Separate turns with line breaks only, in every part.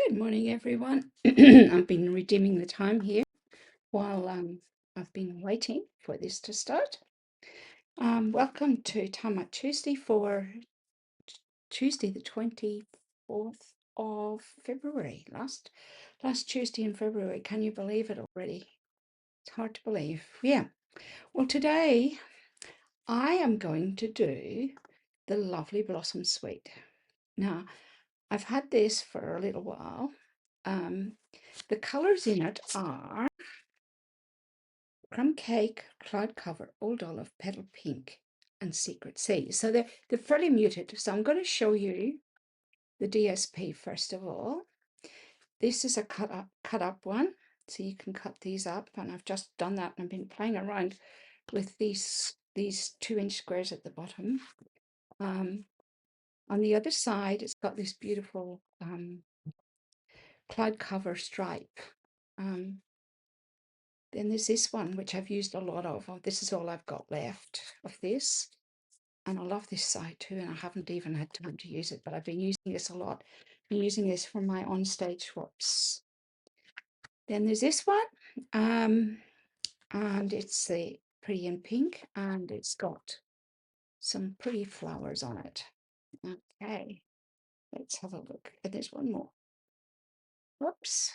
Good morning, everyone. I've been redeeming the time here while I've been waiting for this to start. Welcome to Timeout Tuesday for Tuesday, the 24th of February. Last Tuesday in February. Can you believe it already? It's hard to believe. Yeah. Well, today I am going to do the Lovely Blossom Suite. Now, I've had this for a little while. The colours in it are Crumb Cake, Cloud Cover, Old Olive, Petal Pink, and Secret Sea. So they're fairly muted. So I'm going to show you the DSP first of all. This is a cut up one. So you can cut these up, and I've just done that, and I've been playing around with these 2-inch squares at the bottom. On the other side, it's got this beautiful cloud cover stripe. Then there's this one, which I've used a lot of. This is all I've got left of this. And I love this side too, and I haven't even had time to use it, but I've been using this a lot. Been using this for my on-stage swaps. Then there's this one, and it's the pretty in pink, and it's got some pretty flowers on it. Okay, let's have a look. And there's one more. Whoops.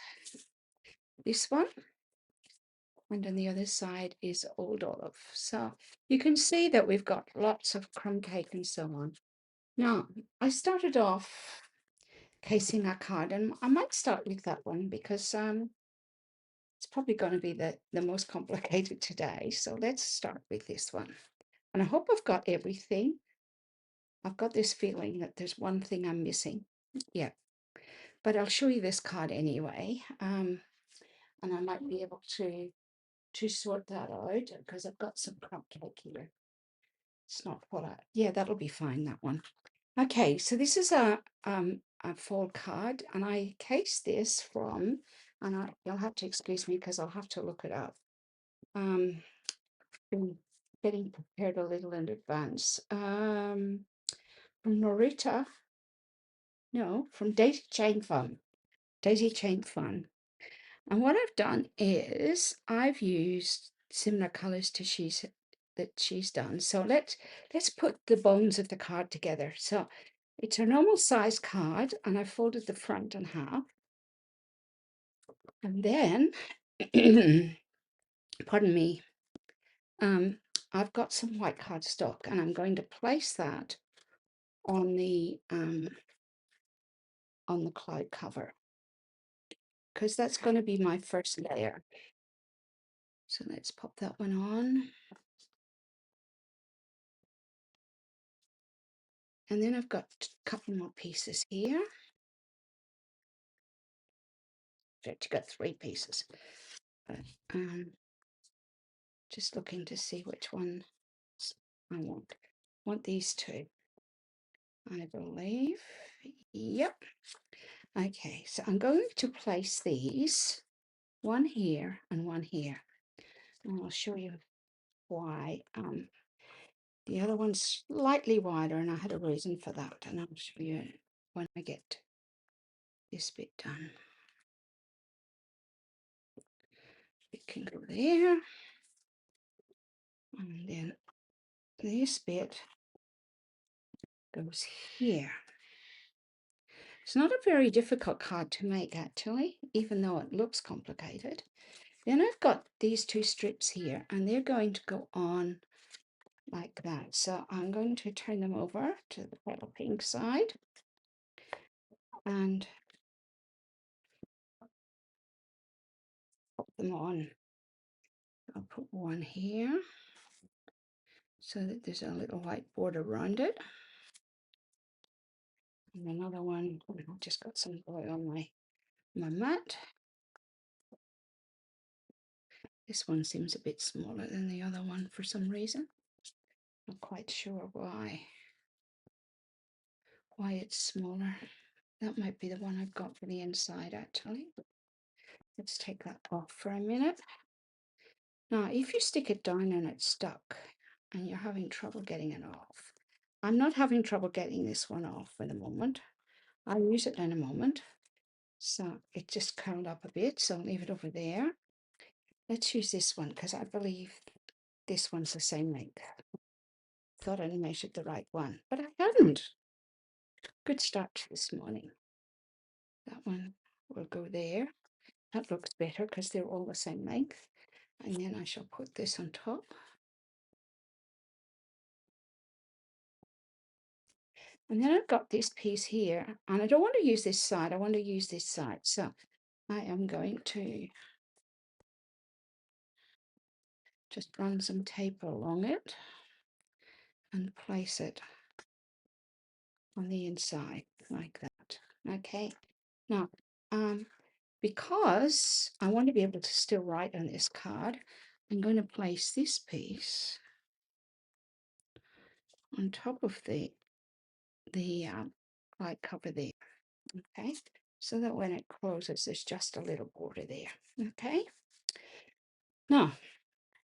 This one. And on the other side is Old Olive. So you can see that we've got lots of crumb cake and so on. Now, I started off casing a card, and I might start with that one because it's probably going to be the most complicated today. So let's start with this one. And I hope I've got everything. I've got this feeling that there's one thing I'm missing. Yeah, but I'll show you this card anyway. And I might be able to sort that out because I've got some crumb cake here. It's not what yeah, that'll be fine, that one. Okay, so this is a fall card, and I case this from, and you'll have to excuse me because I'll have to look it up. Been getting prepared a little in advance. From Norita, no, from Daisy Chain Fun. Daisy Chain Fun. And what I've done is I've used similar colors to she's done. So let's put the bones of the card together. So it's a normal size card, and I folded the front in half. And then, pardon me, I've got some white cardstock, and I'm going to place that on the cloud cover because that's going to be my first layer. So let's pop that one on. And then I've got a couple more pieces here. In fact, you got 3 pieces. But just looking to see which one I want. I want these 2, I believe. Yep. Okay, so I'm going to place these, one here and one here. And I'll show you why. The other one's slightly wider, and I had a reason for that, and I'll show you when I get this bit done. It can go there, and then this bit goes here. It's not a very difficult card to make, actually, even though it looks complicated. Then I've got these 2 strips here, and they're going to go on like that. So I'm going to turn them over to the petal pink side, and put them on. I'll put one here so that there's a little white border around it. And another one, I've just got some oil on my mat. This one seems a bit smaller than the other one for some reason. Not quite sure why it's smaller. That might be the one I've got for the inside, actually. Let's take that off for a minute. Now, if you stick it down and it's stuck and you're having trouble getting it off, I'm not having trouble getting this one off for the moment. I'll use it in a moment. So it just curled up a bit, so I'll leave it over there. Let's use this one because I believe this one's the same length. Thought I measured the right one, but I hadn't. Good start this morning. That one will go there. That looks better because they're all the same length. And then I shall put this on top. And then I've got this piece here, and I don't want to use this side, I want to use this side. So I am going to just run some tape along it and place it on the inside like that. Okay. Now, because I want to be able to still write on this card, I'm going to place this piece on top of the light cover there. Okay, so that when it closes, there's just a little border there. Okay. Now,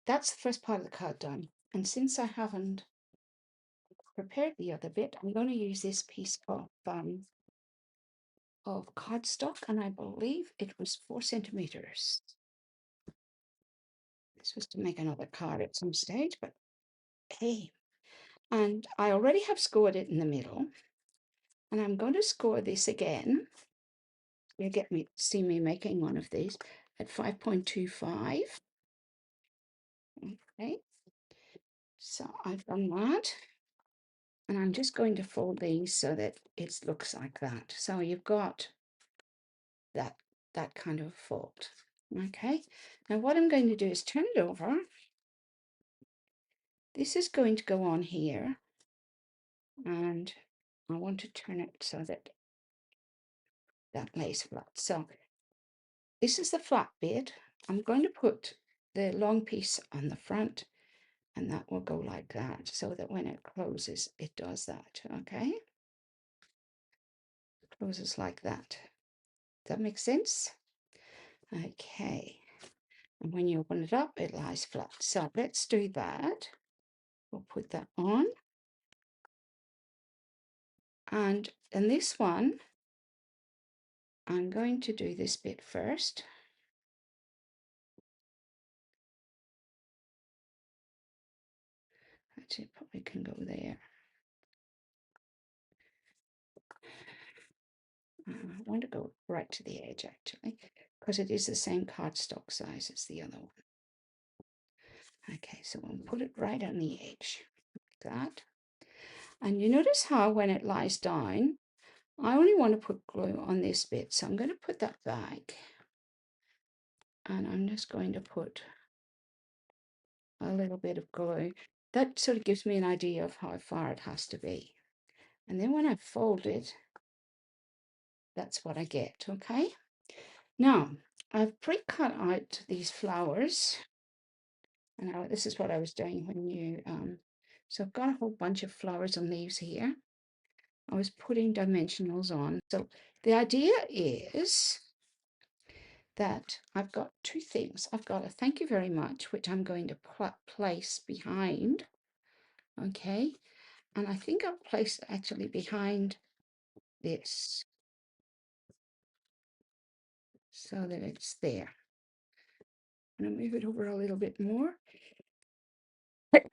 that's the first part of the card done. And since I haven't prepared the other bit, I'm going to use this piece of cardstock, and I believe it was 4 centimeters. This was to make another card at some stage, but hey. And I already have scored it in the middle, and I'm going to score this again. You'll see me making one of these at 5.25. Okay, so I've done that, and I'm just going to fold these so that it looks like that. So you've got that kind of fold. Okay, now what I'm going to do is turn it over. This is going to go on here, and I want to turn it so that that lays flat. So this is the flat bit. I'm going to put the long piece on the front, and that will go like that, so that when it closes, it does that. Okay, closes like that. Does that make sense? Okay, and when you open it up, it lies flat. So let's do that. We'll put that on, and in this one, I'm going to do this bit first. Actually, it probably can go there. I want to go right to the edge, actually, because it is the same cardstock size as the other one. Okay, so we'll put it right on the edge, like that. And you notice how when it lies down, I only want to put glue on this bit, so I'm going to put that back. And I'm just going to put a little bit of glue. That sort of gives me an idea of how far it has to be. And then when I fold it, that's what I get, okay? Now, I've pre-cut out these flowers. And this is what I was doing when you, so I've got a whole bunch of flowers and leaves here. I was putting dimensionals on. So the idea is that I've got two things. I've got a thank you very much, which I'm going to place behind. Okay. And I think I'll place it actually behind this so that it's there. I'm going to move it over a little bit more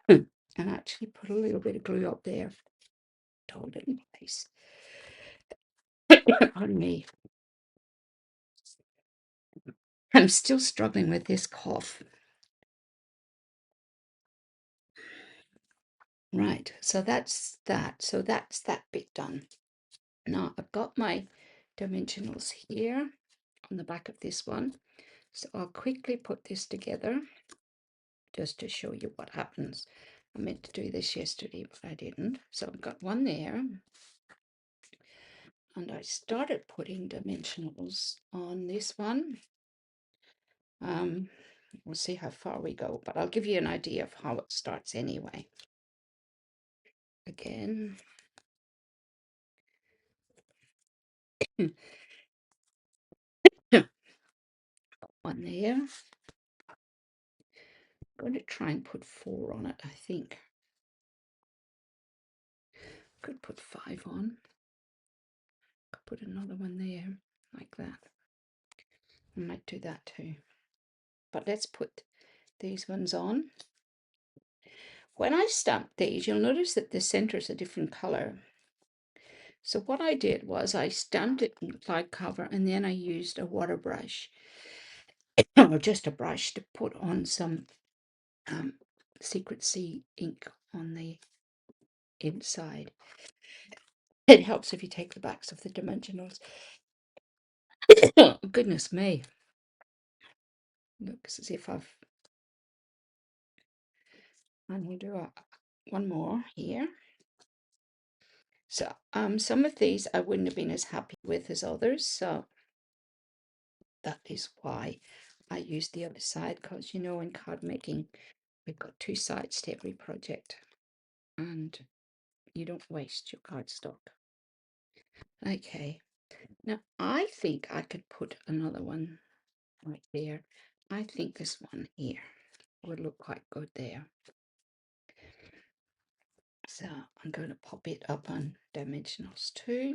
and actually put a little bit of glue up there to hold it in place. Pardon me. I'm still struggling with this cough. Right, so that's that. So that's that bit done. Now I've got my dimensionals here on the back of this one. So I'll quickly put this together just to show you what happens. I meant to do this yesterday, but I didn't. So I've got one there. And I started putting dimensionals on this one. We'll see how far we go, but I'll give you an idea of how it starts anyway. Again. One there. I'm going to try and put 4 on it, I think. Could put 5 on. Could put another one there. like that. I might do that too. But let's put these ones on. When I stamp these, you'll notice that the center is a different color. So what I did was I stamped it in cloud cover, and then I used a water brush, or just a brush, to put on some Secret Sea ink on the inside. It helps if you take the backs of the dimensionals. Goodness me. Looks as if I've... I'm going to do one more here. So some of these I wouldn't have been as happy with as others, so that is why I used the other side, because you know in card making we've got two sides to every project and you don't waste your cardstock. Okay, now I think I could put another one right there. I think this one here would look quite good there. So I'm going to pop it up on dimensionals too.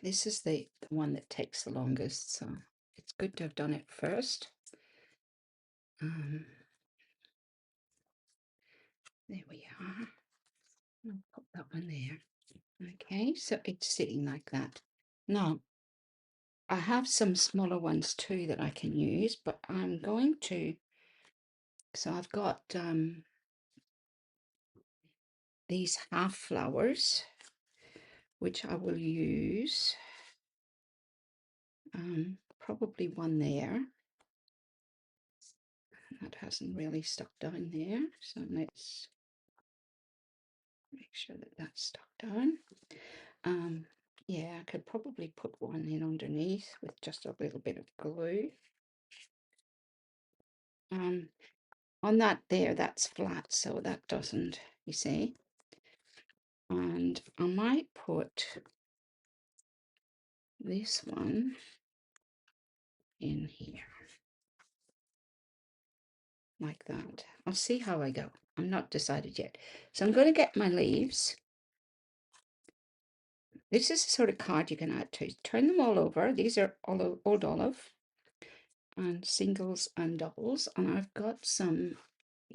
This is the one that takes the longest, so it's good to have done it first. There we are. I'll pop that one there. Okay, so it's sitting like that. Now, I have some smaller ones too that I can use, but I'm going to... So I've got these half flowers, which I will use. Probably one there. That hasn't really stuck down there, so let's make sure that that's stuck down. Yeah, I could probably put one in underneath with just a little bit of glue. On that there, that's flat, so that doesn't, you see. And I might put this one in here, like that. I'll see how I go. I'm not decided yet. So I'm going to get my leaves. This is the sort of card you can add to. Turn them all over. These are old olive and singles and doubles. And I've got some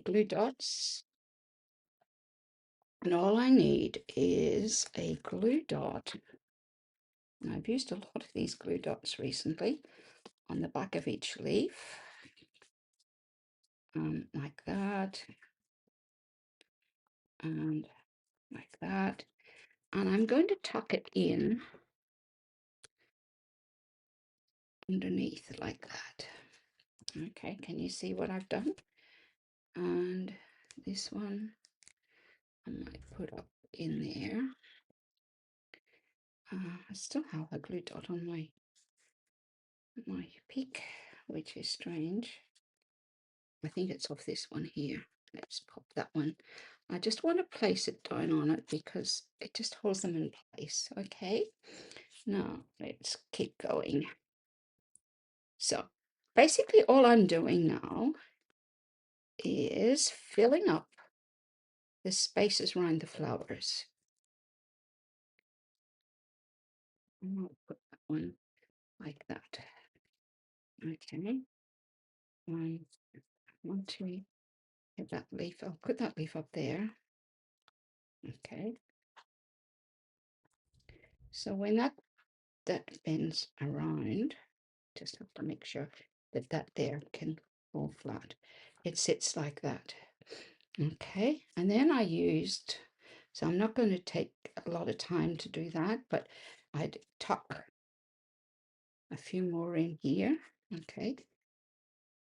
glue dots. And all I need is a glue dot. And I've used a lot of these glue dots recently on the back of each leaf. Like that. And like that. And I'm going to tuck it in underneath like that. Okay, can you see what I've done? And this one I might put up in there. I still have a glue dot on my peak, which is strange. I think it's off this one here. Let's pop that one. I just want to place it down on it because it just holds them in place. Okay, now let's keep going. So basically all I'm doing now is filling up the spaces around the flowers. I'll put that one like that. Okay. I want to get that leaf. I'll put that leaf up there. Okay. So when that bends around, just have to make sure that that there can fall flat. It sits like that. Okay. And then I used, so I'm not going to take a lot of time to do that, but I'd tuck a few more in here. Okay.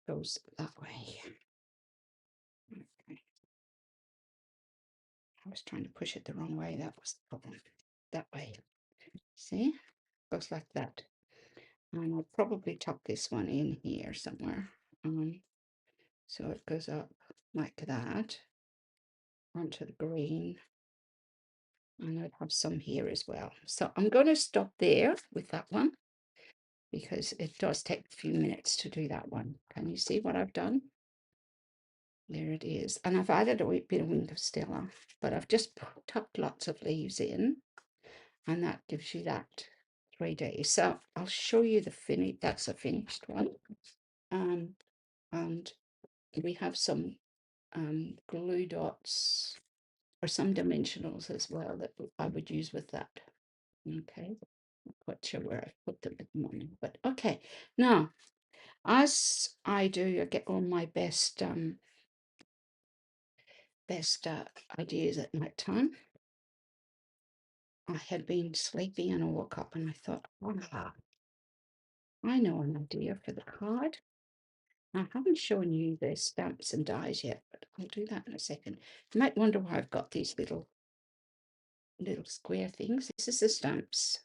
Goes that way. Okay. I was trying to push it the wrong way. That was the problem. That way. See? Goes like that. And I'll probably tuck this one in here somewhere. So it goes up like that onto the green. And I'd have some here as well. So I'm going to stop there with that one because it does take a few minutes to do that one. Can you see what I've done? There it is. And I've added a wee bit of wing of Stella, but I've just tucked lots of leaves in. and that gives you that 3 days. So I'll show you the finish. That's a finished one. And we have some glue dots or some dimensionals as well that I would use with that. Okay, not quite sure where I put them at the moment, but okay. Now, as I do, I get all my best ideas at night time. I had been sleeping and I woke up and I thought, ah, I know an idea for the card. I haven't shown you the stamps and dies yet, but I'll do that in a second. You might wonder why I've got these little square things. This is the stamps.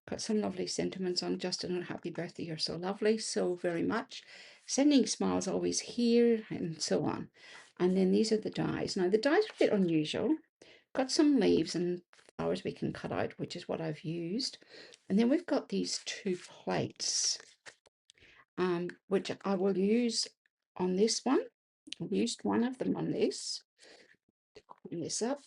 Got some lovely sentiments on. Justin, and happy birthday, you're so lovely, so very much. Sending smiles always here, and so on. And then these are the dies. Now the dies are a bit unusual. Got some leaves and flowers we can cut out, which is what I've used. And then we've got these 2 plates, which I will use on this one. I've used one of them on this. Clean this up.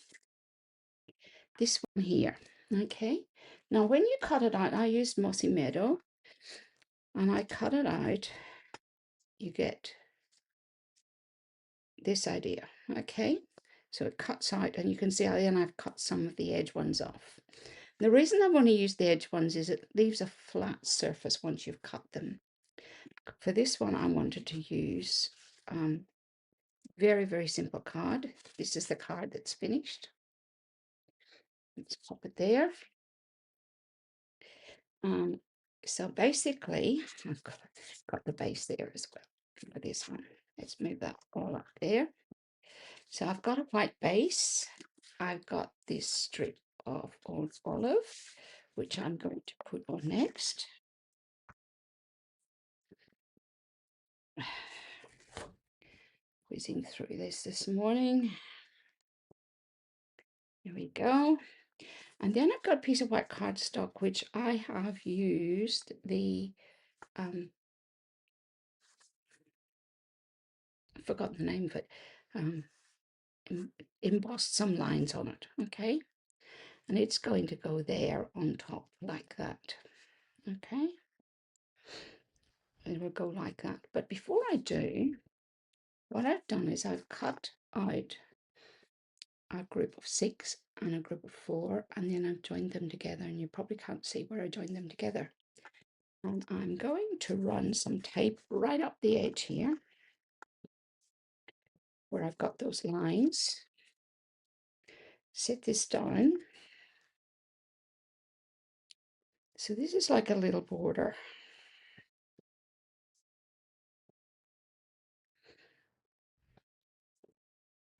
This one here. Okay. Now when you cut it out, I used Mossy Meadow, and I cut it out. You get this idea. Okay. So it cuts out, and you can see then I've cut some of the edge ones off. The reason I want to use the edge ones is it leaves a flat surface once you've cut them. For this one, I wanted to use very, very simple card. This is the card that's finished. Let's pop it there. So basically, I've got the base there as well for this one. Let's move that all up there. So I've got a white base. I've got this strip of old olive, which I'm going to put on next. Whizzing through this morning. Here we go. And then I've got a piece of white cardstock, which I have used the, I forgot the name of it, embossed some lines on it, okay? And it's going to go there on top like that, okay? It will go like that. But before I do, what I've done is I've cut out a group of 6 and a group of 4, and then I've joined them together, and you probably can't see where I joined them together. And I'm going to run some tape right up the edge here where I've got those lines. Set this down. So this is like a little border.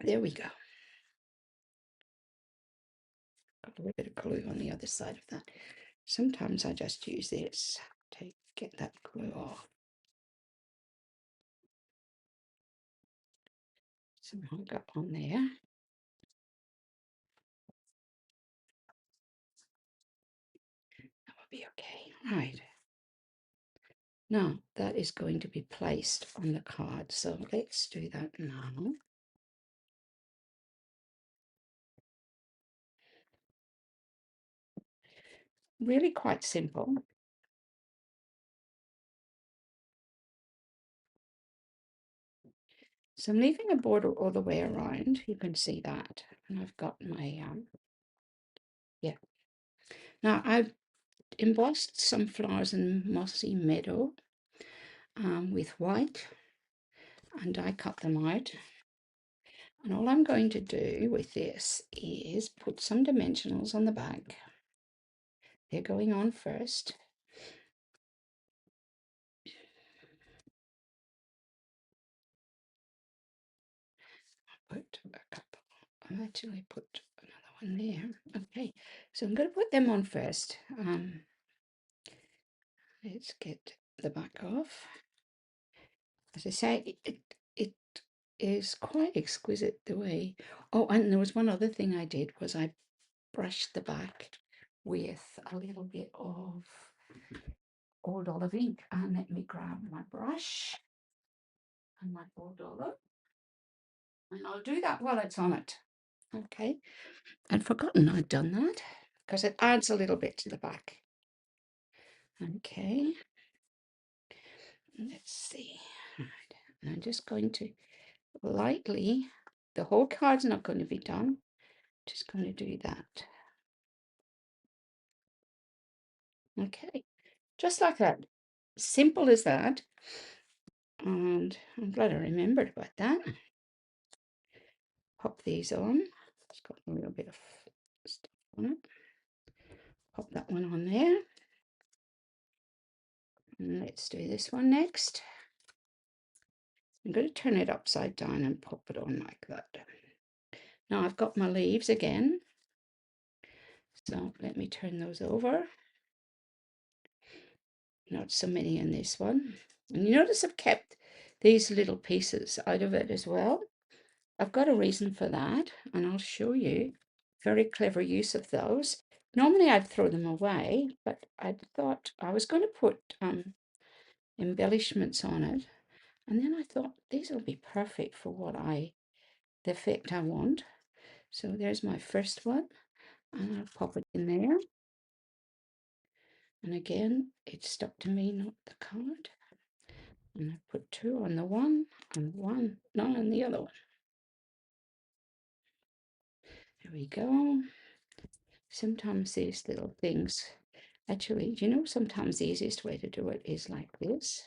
There we go. Got a little bit of glue on the other side of that. Sometimes I just use this to get that glue off. Somehow I got on there. That will be okay. Right. Now that is going to be placed on the card. So let's do that now. Really quite simple. So I'm leaving a border all the way around. You can see that. And I've got my, yeah. Now I've embossed some flowers in Mossy Meadow with white, and I cut them out. And all I'm going to do with this is put some dimensionals on the back. They're going on first. Put a couple. I'll actually put another one there. Okay, so I'm going to put them on first. Let's get the back off. As I say, it is quite exquisite the way. Oh, and there was one other thing I did was I brushed the back with a little bit of old olive ink. And let me grab my brush and my old olive, and I'll do that while it's on it. Okay, I'd forgotten I'd done that. because it adds a little bit to the back. Okay, let's see. All right. And I'm just going to lightly, the whole card's not going to be done, just going to do that. Okay, just like that. Simple as that. And I'm glad I remembered about that. Pop these on. It's got a little bit of stuff on it. Pop that one on there. And let's do this one next. I'm going to turn it upside down and pop it on like that. Now I've got my leaves again. So let me turn those over. Not so many in this one. And you notice I've kept these little pieces out of it as well. I've got a reason for that, and I'll show you. Very clever use of those. Normally I'd throw them away, but I thought I was going to put embellishments on it. And then I thought these will be perfect for the effect I want. So there's my first one, and I'll pop it in there. And again, it's stuck to me, not the card. And I put two on the one and one, not on the other one. There we go. Sometimes these little things, actually, sometimes the easiest way to do it is like this.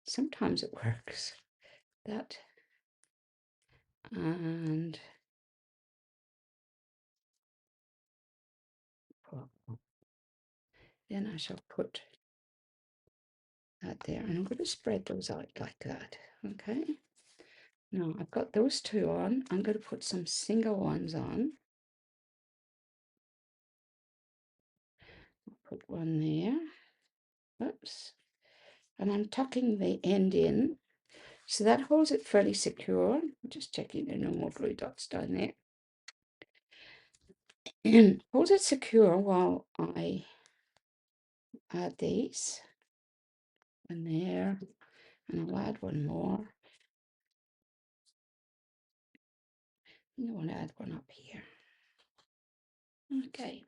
Sometimes it works. That. And then I shall put that there. And I'm going to spread those out like that. Okay. Now I've got those two on. I'm going to put some single ones on. Put one there. Oops. And I'm tucking the end in. So that holds it fairly secure. Just checking there are no more glue dots down there. And holds it secure while I add these. And there. And I'll add one more. I want to add one up here. Okay.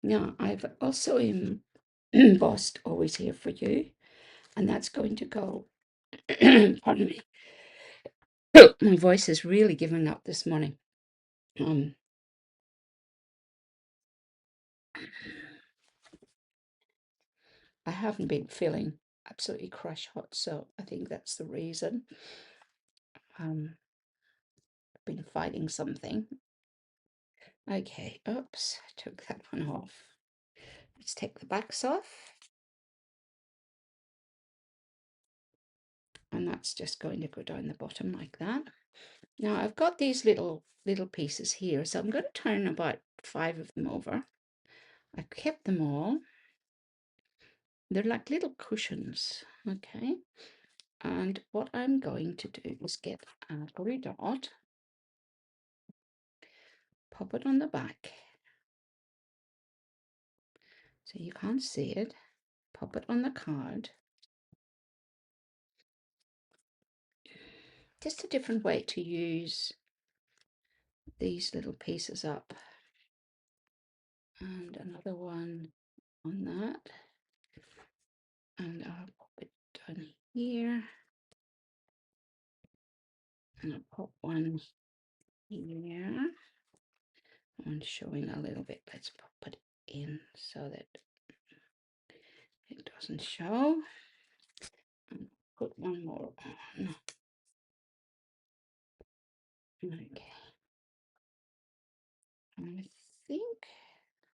Now I've also embossed Always Here For You. And that's going to go, pardon me. My voice is really giving up this morning. I haven't been feeling absolutely crush hot, so I think that's the reason. I've been fighting something. Okay, oops, I took that one off. Let's take the backs off. And that's just going to go down the bottom like that. Now I've got these little pieces here, so I'm going to turn about 5 of them over. I kept them all. They're like little cushions, okay? And what I'm going to do is get a glue dot, pop it on the back, so you can't see it, pop it on the card. Just a different way to use these little pieces up. And another one on that. And I'll pop it down here. And I'll pop one here. One showing a little bit. Let's pop it in so that it doesn't show. And put one more on. Okay. I think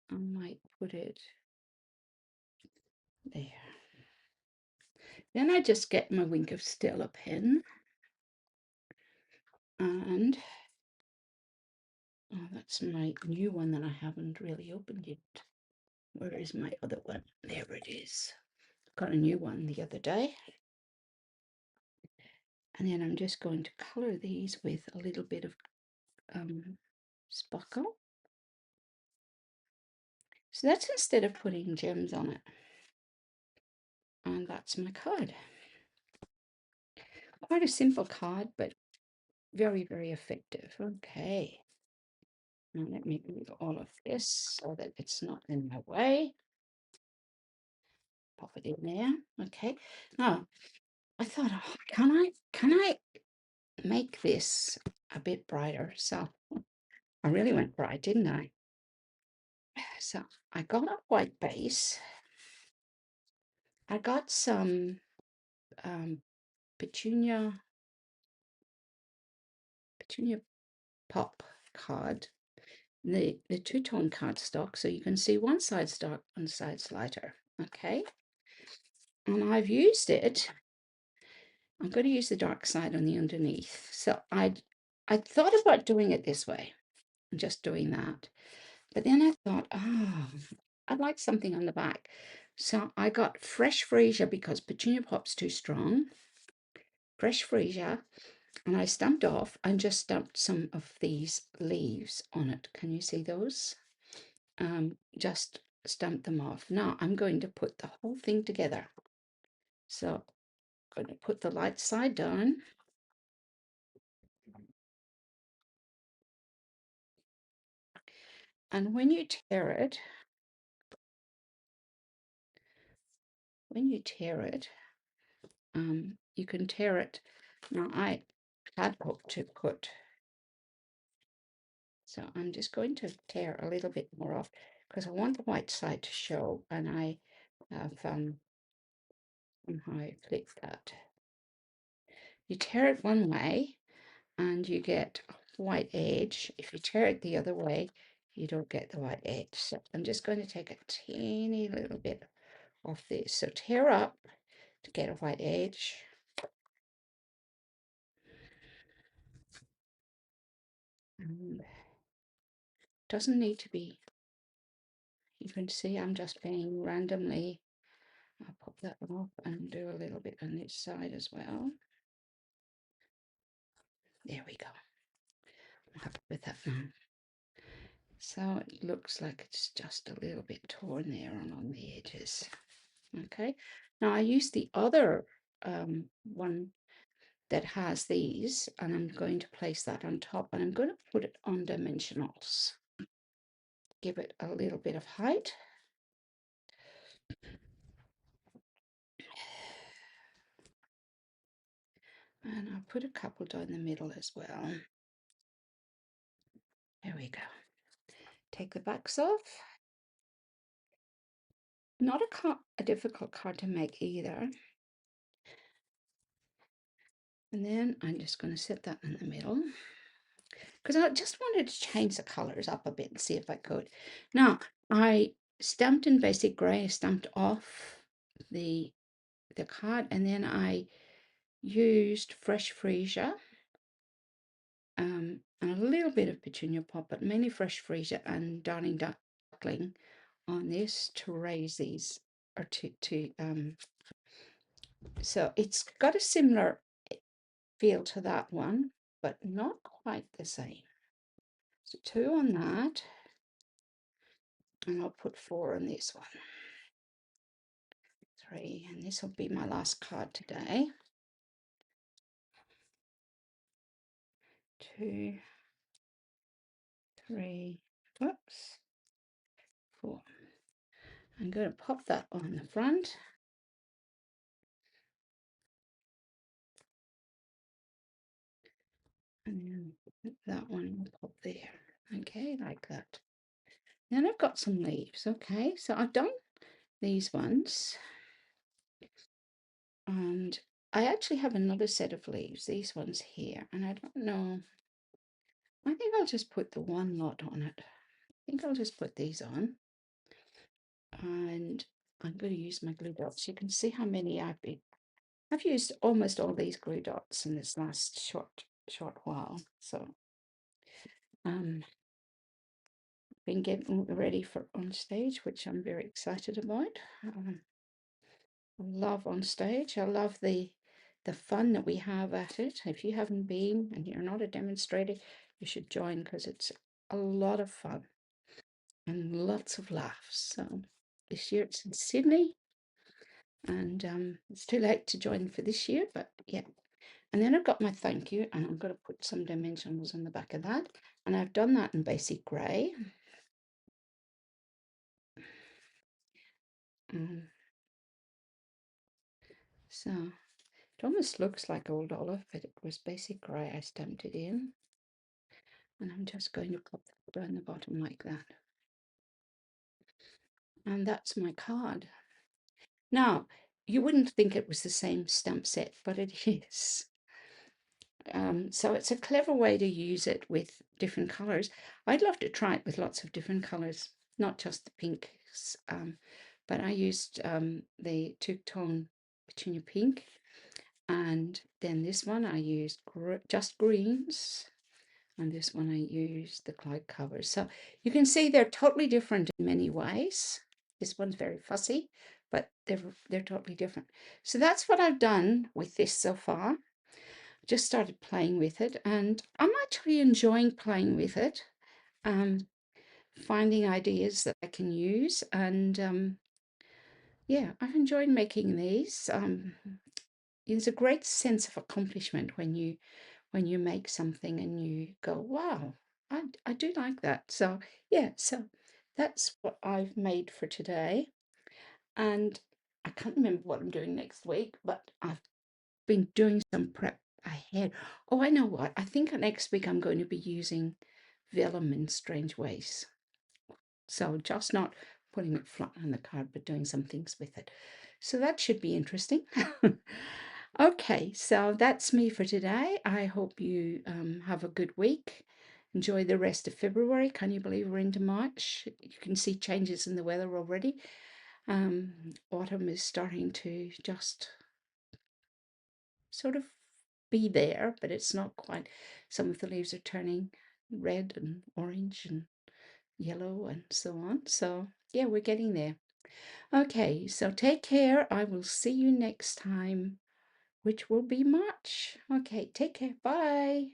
I might put it there. Then I just get my Wink of Stella pen and that's my new one that I haven't really opened yet. Where is my other one? There it is. Got a new one the other day. And then I'm just going to color these with a little bit of sparkle. So that's instead of putting gems on it. And that's my card. Quite a simple card, but very, very effective. Okay. Now let me move all of this so that it's not in my way. Pop it in there. Okay. Now I thought, oh, can I make this a bit brighter? So I really went bright, didn't I? So I got a white base. I got some petunia pop card, the two-tone cardstock, so you can see one side's dark, one side's lighter. Okay, and I've used it. I'm going to use the dark side on the underneath. So I thought about doing it this way, and just doing that, but then I thought, oh, I'd like something on the back. So I got fresh freesia because petunia pop's too strong. Fresh freesia, and I stamped off and just stamped some of these leaves on it. Can you see those? Just stamp them off. Now I'm going to put the whole thing together. So I'm going to put the light side down. And when you tear it, you can tear it. Now I had hoped to put, so I'm just going to tear a little bit more off because I want the white side to show, and I have somehow flipped that. You tear it one way and you get a white edge. If you tear it the other way, you don't get the white edge. So I'm just going to take a teeny little bit off this. So tear up to get a white edge. And doesn't need to be, you can see I'm just playing randomly. I'll pop that off and do a little bit on this side as well. There we go. I'm happy with that now. So it looks like it's just a little bit torn there on the edges. Okay, now I use the other one that has these, and I'm going to place that on top, and I'm going to put it on dimensionals. Give it a little bit of height. And I'll put a couple down the middle as well. There we go. Take the backs off. Not a difficult card to make either. And then I'm just going to set that in the middle, because I just wanted to change the colors up a bit and see if I could. Now, I stamped in basic grey, stamped off the card, and then I used fresh freesia and a little bit of petunia pop, but mainly fresh freesia and darning duckling on this to raise these, or so it's got a similar feel to that one, but not quite the same. So 2 on that, and I'll put 4 on this one. 3, and this will be my last card today. 2, 3, whoops, 4. I'm going to pop that on the front. And then that one will pop there. Okay, like that. Then I've got some leaves. Okay, so I've done these ones. And I actually have another set of leaves, these ones here. And I don't know, I think I'll just put the one lot on it. I think I'll just put these on. And I'm going to use my glue dots. You can see how many I've used almost all these glue dots in this last short while. So been getting ready for on stage, which I'm very excited about. I love on stage. I love the fun that we have at it. If you haven't been and you're not a demonstrator, you should join, because it's a lot of fun and lots of laughs. So this year it's in Sydney, and it's too late to join for this year, but yeah, And then I've got my thank you, and I'm going to put some dimensionals in the back of that. And I've done that in basic grey. So it almost looks like old olive, but it was basic grey. I stamped it in. And I'm just going to pop that down the bottom like that. And that's my card. Now, you wouldn't think it was the same stamp set, but it is. So it's a clever way to use it with different colours. I'd love to try it with lots of different colours, not just the pinks, but I used the two-tone petunia pink, and then this one I used just greens, and this one I used the cloud covers. So you can see they're totally different in many ways. This one's very fussy, but they're totally different. So that's what I've done with this so far. Just started playing with it, and I'm actually enjoying playing with it, finding ideas that I can use, and yeah, I've enjoyed making these. There's a great sense of accomplishment when you make something and you go, wow, I do like that. So yeah, so that's what I've made for today, and I can't remember what I'm doing next week, but I've been doing some prep ahead. Oh, I know what. I think next week I'm going to be using vellum in strange ways. So just not putting it flat on the card, but doing some things with it. So that should be interesting. Okay, so that's me for today. I hope you have a good week. Enjoy the rest of February. Can you believe we're into March? You can see changes in the weather already. Autumn is starting to just sort of be there, but it's not quite. Some of the leaves are turning red and orange and yellow and so on. So yeah, we're getting there. Okay, so take care. I will see you next time, which will be March. Okay, take care. Bye.